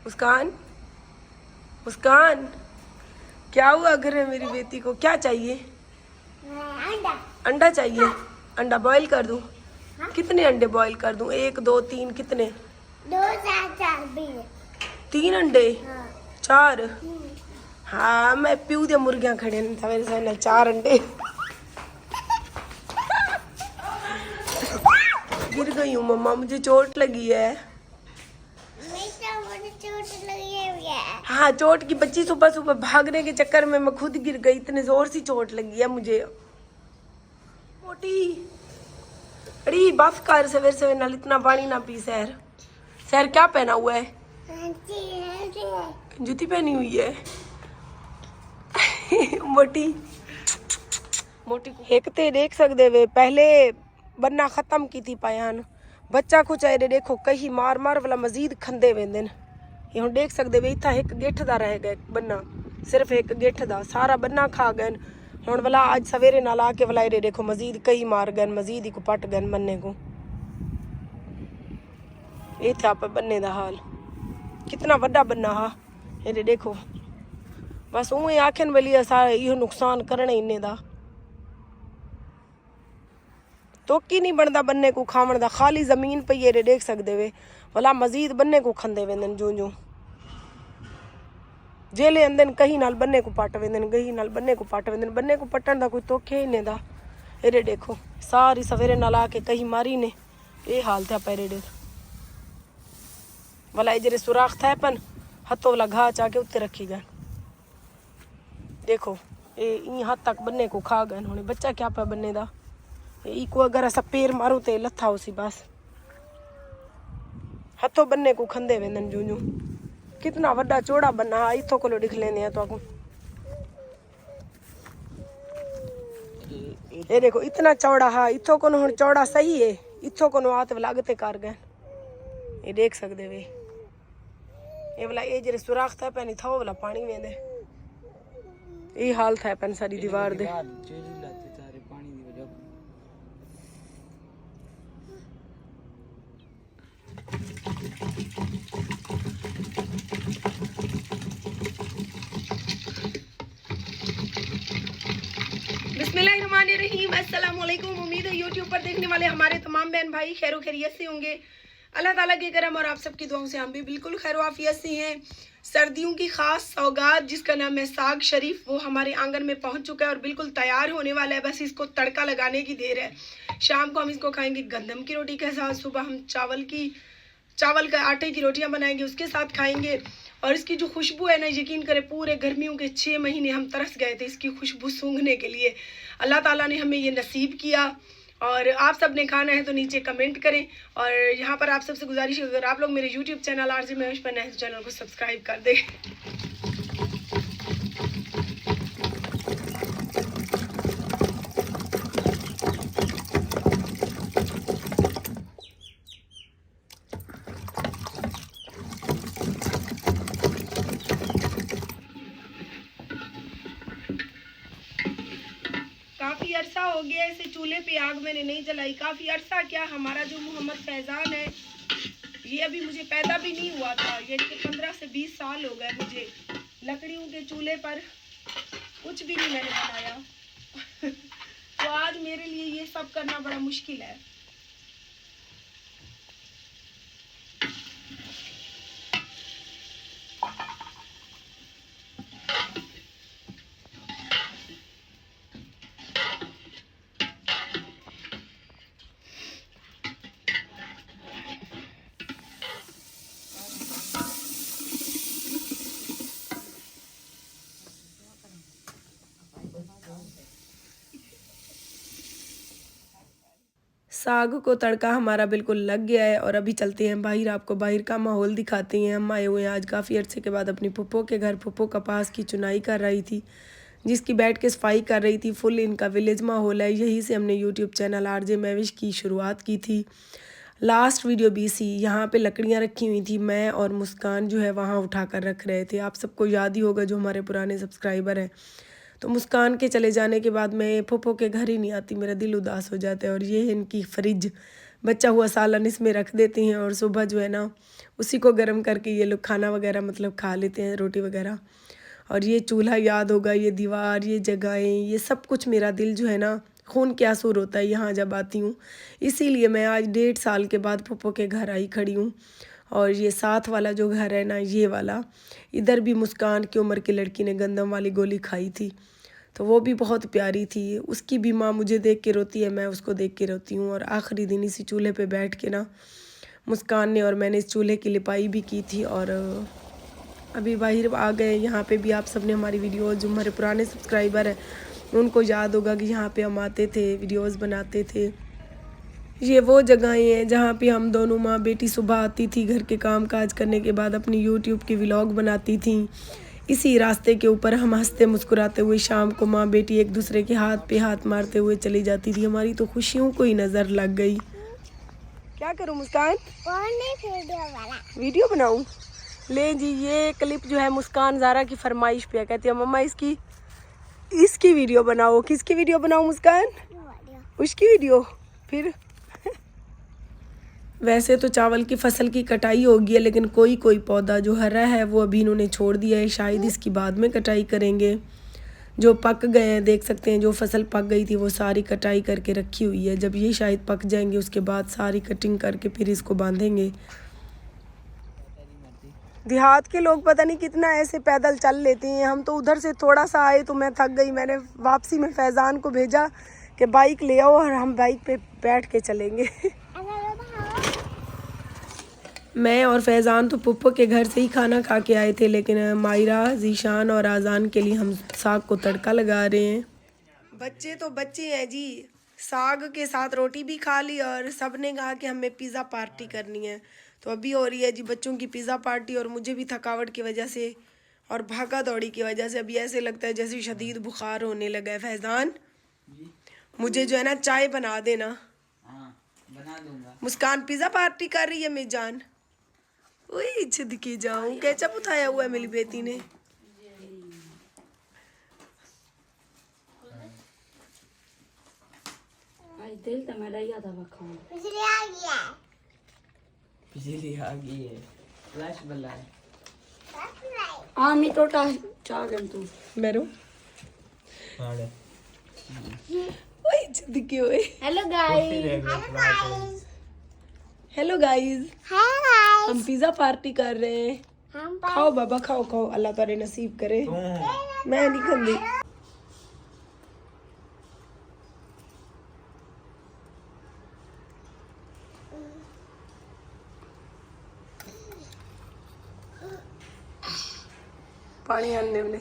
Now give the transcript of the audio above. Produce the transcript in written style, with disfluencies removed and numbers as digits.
मुस्कान, मुस्कान, क्या हुआ घर है मेरी बेटी को? क्या चाहिए? अंडा। अंडा चाहिए? अंडा बॉईल कर दूं? कितने अंडे बॉईल कर दूं? 1 2 3 कितने? 2 4 4 भी। 3 अंडे? हाँ। 4? हाँ मैं प्यू दे मुर्गियां खड़े ने सवेरे सवेरे 4 अंडे। गिर गई हूँ मम्मा, मुझे चोट लगी है। मुझे चोट लगी है। हाँ चोट की बच्ची, सुबह सुबह भागने के चक्कर में मैं खुद गिर गई, इतने जोर से चोट लगी है मुझे। मोटी अड़ी बस कर, सवेरे सवेरे नाल इतना पानी ना पी। सैर सैर क्या पहना हुआ है? जूती पहनी हुई है। मोटी मोटी एक ते देख सकते वे पहले बन्ना खत्म की थी पायान बच्चा कुछ है देखो कहीं मार मार वाला मजीद खंदे वेंदे न। ये हम देख सकते वे इतना एक गिठ दा रह गए बन्ना, सिर्फ एक गिठ दा सारा बन्ना खा गए हुन वाला। आज सवेरे नाल आके वाला ये देखो मजीद कई मार गए, मजीद ही को पट गए बन्ने को। ये था पे बन्ने दा हाल, कितना बड़ा बन्ना हा ये देखो। बस उही आखन वाली सारा यो नुकसान करना इन्ने दा तो की नहीं बनता बन्ने को खावन दा। खाली जमीन पे ये देख सकते वे भला मजीद बन्ने को खंदे वेंदन जूं जूं जेले अंदन कहीं नाल बन्ने को पट वेंदन, कहीं नाल बन्ने को पट वेंदन। बन्ने को पटन दा कोई तोखे ही नहीं दा। एरे देखो सारी सवेरे नाल आके कहीं मारी ने ये हाल था पैरे दे वाला जरे सुराख था पन हथों वाला घा चाके उत्ते रखी गए। देखो ये हद तक बन्ने को खा गए हुणे बच्चा क्या पे बन्ने दा। को अगर असा पैर मारो तो लथा उसी बस हथों बन्ने को खंदे वेंदन जूं जूं। कितना बड़ा चौड़ा बन्ना हा इथों को दिख लेने तो आपको ये देखो इतना चौड़ा हा इथों को हुन चौड़ा सही है इथों को आत लागते कर गए ये देख सकते वे। ये वाला ये जरे सुराख था पैनी था वाला पानी वेंदे ये हाल था पैन सारी दीवार दे। बिस्मिल्लाहिर्रहमानिर्रहीम, अस्सलाम वालेकुम। उम्मीद है यूट्यूब पर देखने वाले हमारे तमाम बहन भाई खैर खैरियत से होंगे। अल्लाह ताला के करम और आप सबकी दुआओं से हम भी बिल्कुल खैर वाफियत से हैं। सर्दियों की खास सौगात जिसका नाम है साग शरीफ वो हमारे आंगन में पहुंच चुका है और बिल्कुल तैयार होने वाला है। बस इसको तड़का लगाने की देर है। शाम को हम इसको खाएंगे गंदम की रोटी के साथ, सुबह हम चावल का आटे की रोटियां बनाएंगे उसके साथ खाएंगे। और इसकी जो खुशबू है ना, यकीन करें पूरे गर्मियों के 6 महीने हम तरस गए थे इसकी खुशबू सूंघने के लिए। अल्लाह ताला ने हमें ये नसीब किया और आप सब ने खाना है तो नीचे कमेंट करें। और यहाँ पर आप सबसे गुजारिश है अगर आप लोग मेरे यूट्यूब चैनल आरजे महेश पर नए हैं तो चैनल को सब्सक्राइब कर दें। काफ़ी अरसा हो गया इसे चूल्हे पे आग मैंने नहीं जलाई। काफ़ी अरसा क्या, हमारा जो मोहम्मद फैज़ान है ये अभी मुझे पैदा भी नहीं हुआ था, यानी कि 15 से 20 साल हो गए मुझे लकड़ियों के चूल्हे पर कुछ भी नहीं मैंने बनाया। तो आज मेरे लिए ये सब करना बड़ा मुश्किल है। साग को तड़का हमारा बिल्कुल लग गया है और अभी चलते हैं बाहर, आपको बाहर का माहौल दिखाते हैं। हम आए हुए हैं आज काफ़ी अरसे के बाद अपनी फुप्पो के घर। फुप्पो कपास की चुनाई कर रही थी जिसकी बैठ के सफाई कर रही थी। फुल इनका विलेज माहौल है, यहीं से हमने यूट्यूब चैनल आरजे महविश की शुरुआत की थी। लास्ट वीडियो भी सी यहाँ पे लकड़ियाँ रखी हुई थी, मैं और मुस्कान जो है वहाँ उठा कर रख रहे थे। आप सबको याद ही होगा जो हमारे पुराने सब्सक्राइबर हैं। तो मुस्कान के चले जाने के बाद मैं फुप्पो के घर ही नहीं आती, मेरा दिल उदास हो जाता है। और ये है इनकी फ्रिज, बचा हुआ सालन इसमें रख देते हैं और सुबह जो है ना उसी को गर्म करके ये लोग खाना वगैरह मतलब खा लेते हैं, रोटी वगैरह। और ये चूल्हा याद होगा, ये दीवार, ये जगहें, ये सब कुछ मेरा दिल जो है ना खून के आंसू रोता है यहाँ जब आती हूँ। इसीलिए मैं आज 1.5 साल के बाद फूफो के घर आई खड़ी हूँ। और ये साथ वाला जो घर है ना, ये वाला, इधर भी मुस्कान की उम्र की लड़की ने गंदम वाली गोली खाई थी, तो वो भी बहुत प्यारी थी। उसकी भी माँ मुझे देख के रोती है, मैं उसको देख के रोती हूँ। और आखिरी दिन इसी चूल्हे पे बैठ के ना मुस्कान ने और मैंने इस चूल्हे की लिपाई भी की थी। और अभी बाहर आ गए। यहाँ पे भी आप सबने हमारी वीडियो, जो हमारे पुराने सब्सक्राइबर हैं उनको याद होगा कि यहाँ पे हम आते थे, वीडियोस बनाते थे। ये वो जगहें हैं जहाँ पे हम दोनों माँ बेटी सुबह आती थी, घर के काम काज करने के बाद अपनी यूट्यूब की व्लॉग बनाती थी। इसी रास्ते के ऊपर हम हंसते मुस्कुराते हुए शाम को माँ बेटी एक दूसरे के हाथ पे हाथ मारते हुए चली जाती थी। हमारी तो खुशियों को ही नज़र लग गई। क्या करूँ मुस्कान? वीडियो बनाऊँ? ले जी, ये क्लिप जो है मुस्कान ज़ारा की फरमाइश पे है। कहती है मम्मा इसकी वीडियो बनाओ। किसकी वीडियो बनाओ मुस्कान? उसकी वीडियो। फिर वैसे तो चावल की फसल की कटाई हो गई है, लेकिन कोई कोई पौधा जो हरा है वो अभी इन्होंने छोड़ दिया है, शायद इसकी बाद में कटाई करेंगे। जो पक गए हैं देख सकते हैं, जो फसल पक गई थी वो सारी कटाई करके रखी हुई है। जब ये शायद पक जाएंगे उसके बाद सारी कटिंग करके फिर इसको बांधेंगे। देहात के लोग पता नहीं कितना ऐसे पैदल चल लेते हैं। हम तो उधर से थोड़ा सा आए तो मैं थक गई। मैंने वापसी में फैज़ान को भेजा कि बाइक ले आओ और हम बाइक पे बैठ के चलेंगे। मैं और फैज़ान तो पुप्पो के घर से ही खाना खा के आए थे, लेकिन मायरा, जीशान और आज़ान के लिए हम साग को तड़का लगा रहे हैं। बच्चे तो बच्चे हैं जी, साग के साथ रोटी भी खा ली और सब ने कहा कि हमें पिज़्ज़ा पार्टी करनी है। तो अभी हो रही है जी बच्चों की पिज़्ज़ा पार्टी। और मुझे भी थकावट की वजह से और भागा दौड़ी की वजह से अभी ऐसे लगता है जैसे शदीद बुखार होने लगा है। फैज़ान मुझे जो है ना चाय बना देना। हाँ, बना दूंगा। मुस्कान पिज़्ज़ा पार्टी कर रही है मेरी जान। ओए छिद के जाऊं, केचप उठाया हुआ है मेरी बेटी ने। बिजली आ गई है, फ्लैश बल्ला है। आमी तो चागन तू मेरो आड़े ओए छिद के ओए। हेलो गाइस, हेलो गाइस, हम पिज़्ज़ा पार्टी कर रहे हैं। खाओ बाबा, खाओ खाओ, अल्लाह तारे नसीब करे। मैं नहीं खांदी। पानी आने वाले।